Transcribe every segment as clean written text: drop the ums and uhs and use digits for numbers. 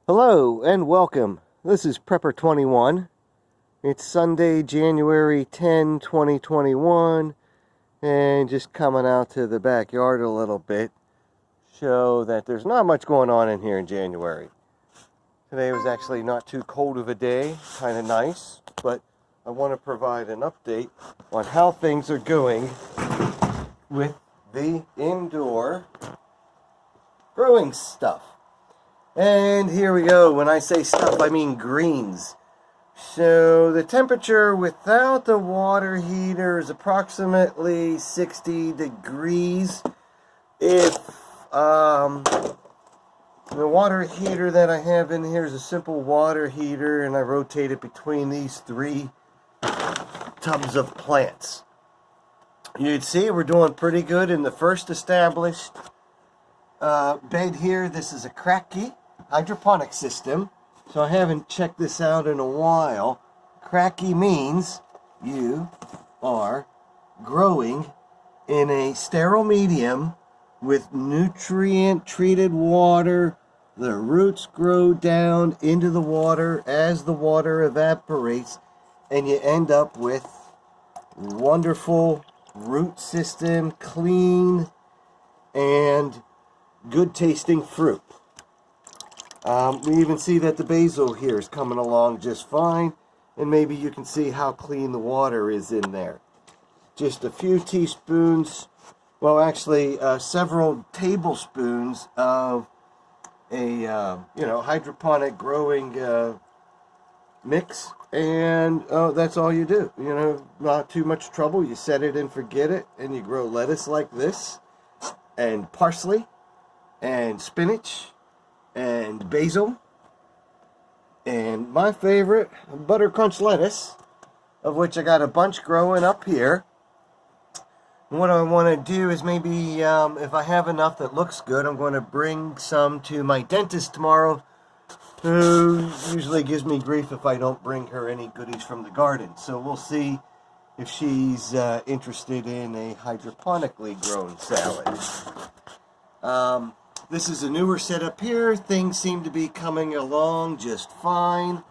Hello and welcome. This is Prepper21. It's Sunday, January 10, 2021, and just coming out to the backyard a little bit, show that there's not much going on in here in January. Today was actually not too cold of a day, kind of nice, but I want to provide an update on how things are going with the indoor growing stuff. And here we go. When I say stuff, I mean greens. So the temperature without the water heater is approximately 60 degrees. If the water heater that I have in here is a simple water heater, and I rotate it between these three tubs of plants. You'd see we're doing pretty good in the first established bed here. This is a Kratky Hydroponics system, so I haven't checked this out in a while. Kratky means you are growing in a sterile medium with nutrient treated water. The roots grow down into the water as the water evaporates, and you end up with wonderful root system, clean and good tasting fruit. We even see that the basil here is coming along just fine, and maybe you can see how clean the water is in there. Just a few teaspoons, well actually several tablespoons of a hydroponic growing mix, and that's all you do. Not too much trouble. You set it and forget it, and you grow lettuce like this, and parsley, and spinach, and basil, and my favorite, butter crunch lettuce, of which I got a bunch growing up here. And what I want to do is maybe, if I have enough that looks good, I'm going to bring some to my dentist tomorrow, who usually gives me grief if I don't bring her any goodies from the garden. So we'll see if she's interested in a hydroponically grown salad. This is a newer setup here. Things seem to be coming along just fine.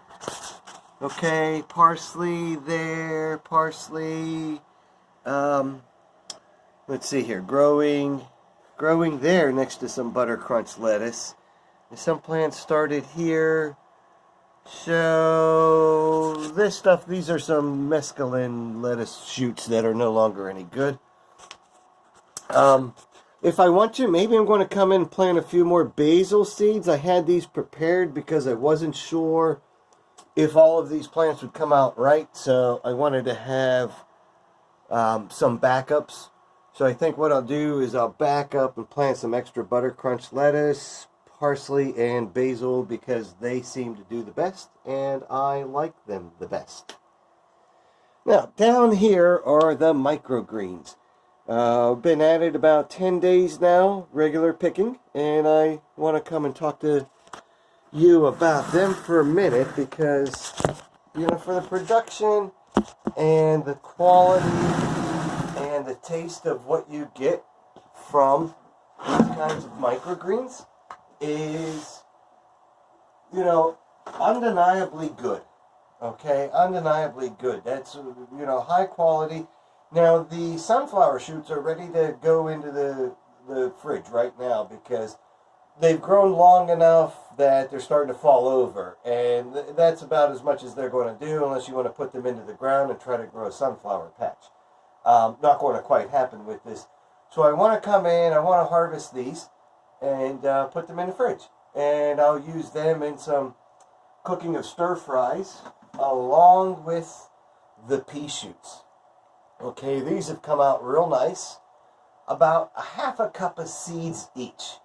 Okay, parsley there, parsley. Let's see here, growing there next to some butter crunch lettuce. And some plants started here. So this stuff, these are some mescaline lettuce shoots that are no longer any good. If I want to, maybe I'm going to come in and plant a few more basil seeds. I had these prepared because I wasn't sure if all of these plants would come out right, so I wanted to have some backups. So I think what I'll do is I'll back up and plant some extra butter crunch lettuce, parsley, and basil because they seem to do the best, and I like them the best. Now, down here are the microgreens. Been at it about 10 days now, regular picking, and I want to come and talk to you about them for a minute because, for the production and the quality and the taste of what you get from these kinds of microgreens is, undeniably good. Okay, undeniably good. That's, high quality. Now, the sunflower shoots are ready to go into the fridge right now because they've grown long enough that they're starting to fall over. And that's about as much as they're going to do unless you want to put them into the ground and try to grow a sunflower patch. Not going to quite happen with this. So I want to come in, I want to harvest these and put them in the fridge. And I'll use them in some cooking of stir fries along with the pea shoots. Okay, these have come out real nice. About a half a cup of seeds each.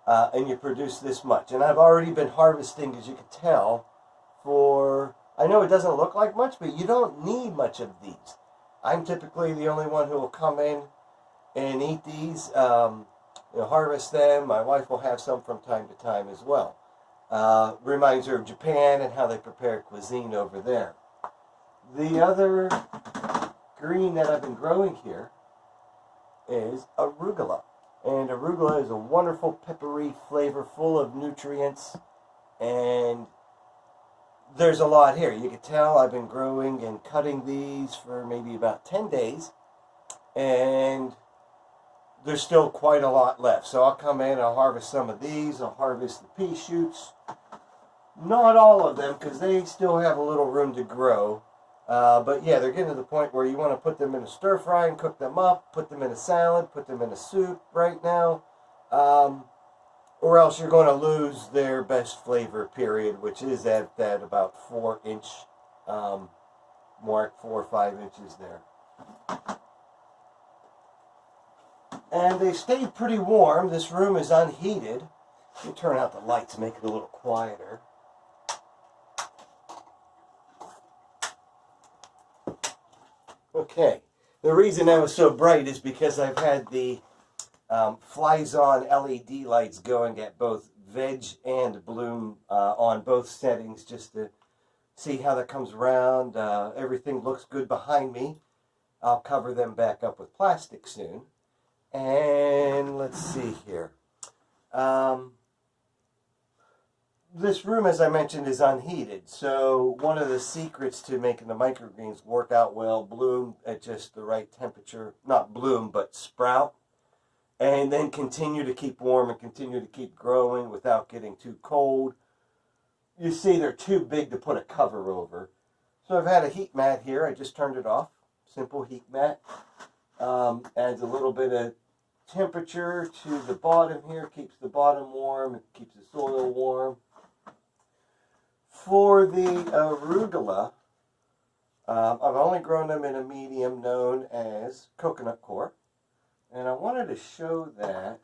And you produce this much. And I've already been harvesting, as you can tell, I know it doesn't look like much, but you don't need much of these. I'm typically the only one who will come in and eat these, harvest them. My wife will have some from time to time as well. Reminds her of Japan and how they prepare cuisine over there. The other green that I've been growing here is arugula. And arugula is a wonderful peppery flavor full of nutrients. And there's a lot here. You can tell I've been growing and cutting these for maybe about 10 days. And there's still quite a lot left. So I'll come in, I'll harvest some of these, I'll harvest the pea shoots. Not all of them, because they still have a little room to grow. But yeah, they're getting to the point where you want to put them in a stir fry and cook them up, put them in a salad, put them in a soup right now. Or else you're going to lose their best flavor period, which is at that about 4-inch mark, 4 or 5 inches there. And they stayed pretty warm. This room is unheated. Let me turn out the lights, make it a little quieter. Okay, the reason that was so bright is because I've had the flies-on LED lights going at both veg and bloom on both settings, just to see how that comes around. Everything looks good behind me. I'll cover them back up with plastic soon. And let's see here. This room, as I mentioned, is unheated. So one of the secrets to making the microgreens work out well, bloom at just the right temperature, not bloom, but sprout, and then continue to keep warm and continue to keep growing without getting too cold. You see they're too big to put a cover over. So I've had a heat mat here. I just turned it off. Simple heat mat. Adds a little bit of temperature to the bottom here, keeps the bottom warm, it keeps the soil warm. For the arugula, I've only grown them in a medium known as coconut coir, and I wanted to show that.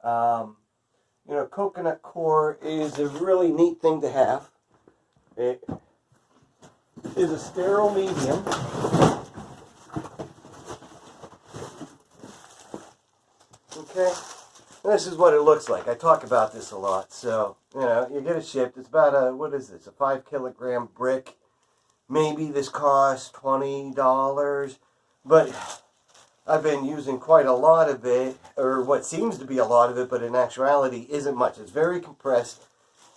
You know, coconut coir is a really neat thing to have. It is a sterile medium. Okay, this is what it looks like. I talk about this a lot. So, you know, you get it shipped. It's about a, what is this, a 5-kilogram brick. Maybe this costs $20, but I've been using quite a lot of it, or what seems to be a lot of it, but in actuality isn't much. It's very compressed.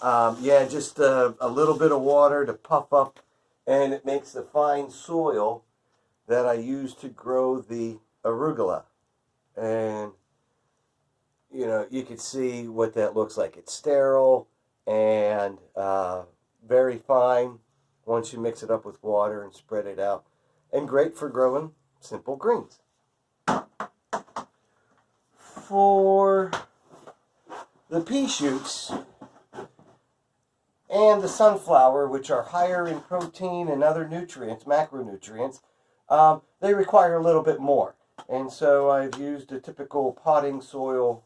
Yeah, just a little bit of water to puff up, and it makes the fine soil that I use to grow the arugula. And you know, you can see what that looks like. It's sterile and very fine once you mix it up with water and spread it out. And great for growing simple greens. For the pea shoots and the sunflower, which are higher in protein and other nutrients, macronutrients, they require a little bit more. And so I've used a typical potting soil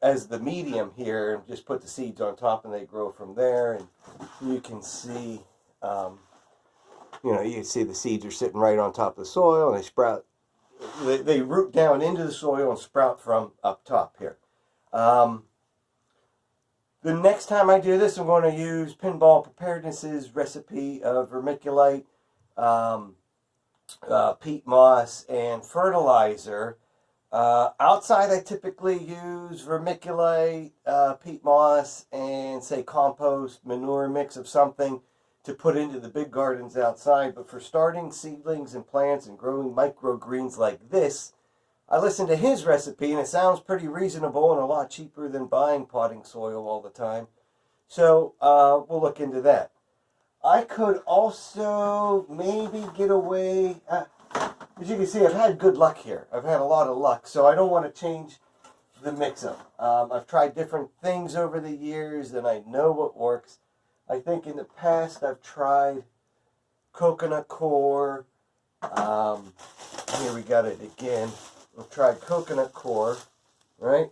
as the medium here, and just put the seeds on top and they grow from there. And you can see, you know, you can see the seeds are sitting right on top of the soil, and they sprout. They root down into the soil and sprout from up top here. The next time I do this, I'm going to use Pinball Preparedness's recipe of vermiculite, peat moss, and fertilizer. Outside, I typically use vermiculite, peat moss, and say compost, manure mix of something to put into the big gardens outside. But for starting seedlings and plants and growing microgreens like this, I listened to his recipe, and it sounds pretty reasonable and a lot cheaper than buying potting soil all the time. So we'll look into that. I could also maybe get away... as you can see, I've had good luck here. I've had a lot of luck, so I don't want to change the mix-up. I've tried different things over the years, and I know what works. I think in the past I've tried coconut coir. Here we got it again. I've tried coconut coir, right?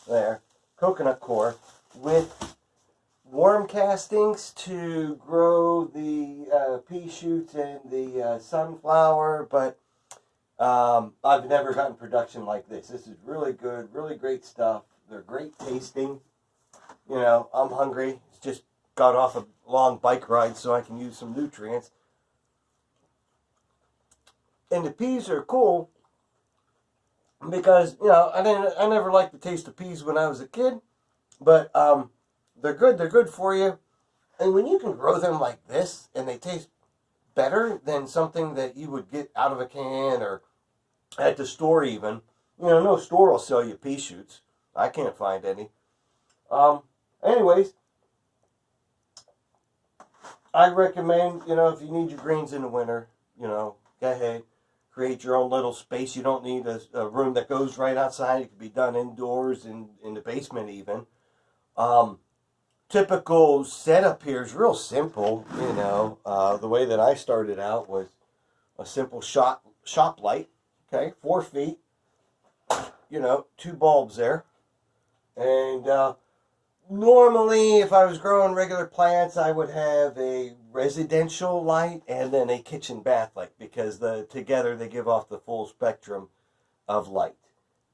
There. Coconut coir with worm castings to grow the pea shoots and the sunflower, but I've never gotten production like this. This is really good, really great stuff. They're great tasting. You know, I'm hungry. Just got off a long bike ride so I can use some nutrients. And the peas are cool because, you know, I never liked the taste of peas when I was a kid. But they're good. They're good for you. And when you can grow them like this and they taste better than something that you would get out of a can or at the store even. You know, no store will sell you pea shoots. I can't find any. Um, Anyways, I recommend, you know, if you need your greens in the winter, you know, go ahead, create your own little space. You don't need a room that goes right outside. It can be done indoors in the basement even. Um, Typical setup here is real simple. You know, the way that I started out was a simple shop light. Okay, 4 feet. You know, 2 bulbs there, and normally, if I was growing regular plants, I would have a residential light and then a kitchen bath light because together they give off the full spectrum of light.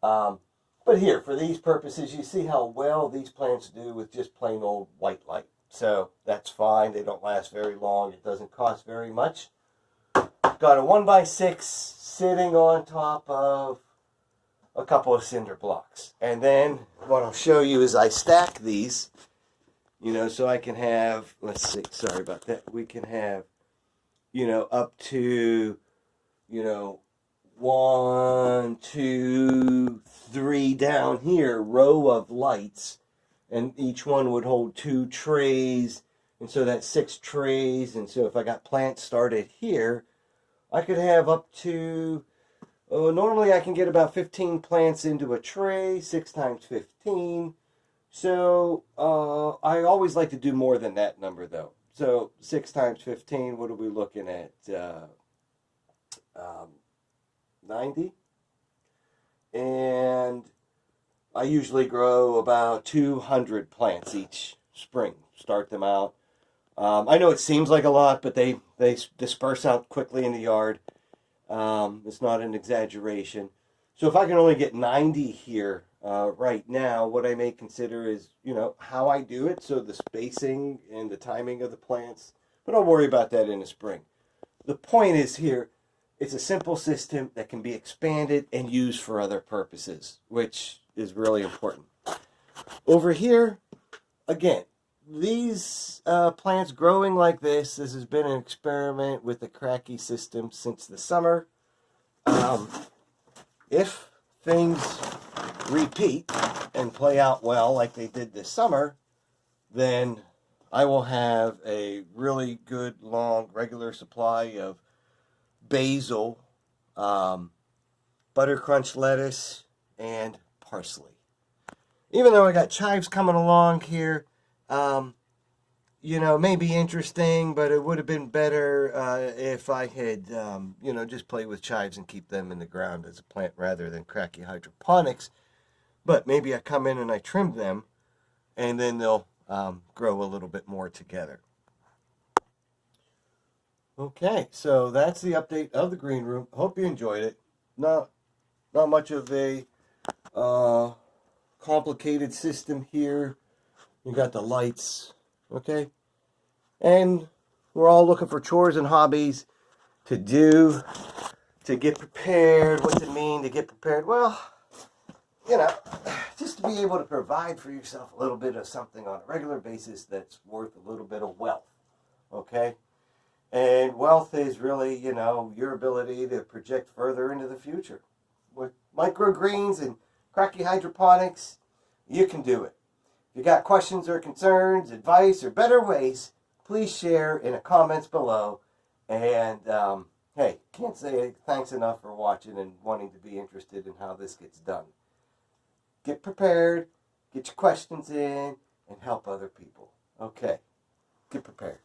Um, but here, for these purposes, you see how well these plants do with just plain old white light. So that's fine. They don't last very long. It doesn't cost very much. Got a 1x6 sitting on top of a couple of cinder blocks. And then what I'll show you is I stack these, you know, so I can have, let's see, sorry about that. We can have, you know, up to, you know, 1, 2, 3 down here, row of lights. And each one would hold 2 trays. And so that's 6 trays. And so if I got plants started here, I could have up to, normally I can get about 15 plants into a tray, 6 times 15. So I always like to do more than that number though. So 6 times 15, what are we looking at? 90. And I usually grow about 200 plants each spring. Start them out. I know it seems like a lot, but they disperse out quickly in the yard. It's not an exaggeration. So if I can only get 90 here right now, what I may consider is, you know, how I do it. So the spacing and the timing of the plants. But I'll worry about that in the spring. The point is here, it's a simple system that can be expanded and used for other purposes, which is really important. Over here, again, these plants growing like this has been an experiment with the Kratky system since the summer. If things repeat and play out well like they did this summer, then I will have a really good, long, regular supply of basil, butter crunch lettuce, and parsley. Even though I got chives coming along here, you know, may be interesting, but it would have been better if I had, you know, just play with chives and keep them in the ground as a plant rather than Kratky Hydroponics. But maybe I come in and I trim them, and then they'll grow a little bit more together. Okay, so that's the update of the green room. Hope you enjoyed it. Not much of a complicated system here. You got the lights, okay? And we're all looking for chores and hobbies to do, to get prepared. What's it mean to get prepared? Well, you know, just to be able to provide for yourself a little bit of something on a regular basis that's worth a little bit of wealth, okay? And wealth is really, you know, your ability to project further into the future. With microgreens and Kratky Hydroponics, you can do it. If you got questions or concerns, advice, or better ways, please share in the comments below. And, hey, can't say thanks enough for watching and wanting to be interested in how this gets done. Get prepared, get your questions in, and help other people. Okay, get prepared.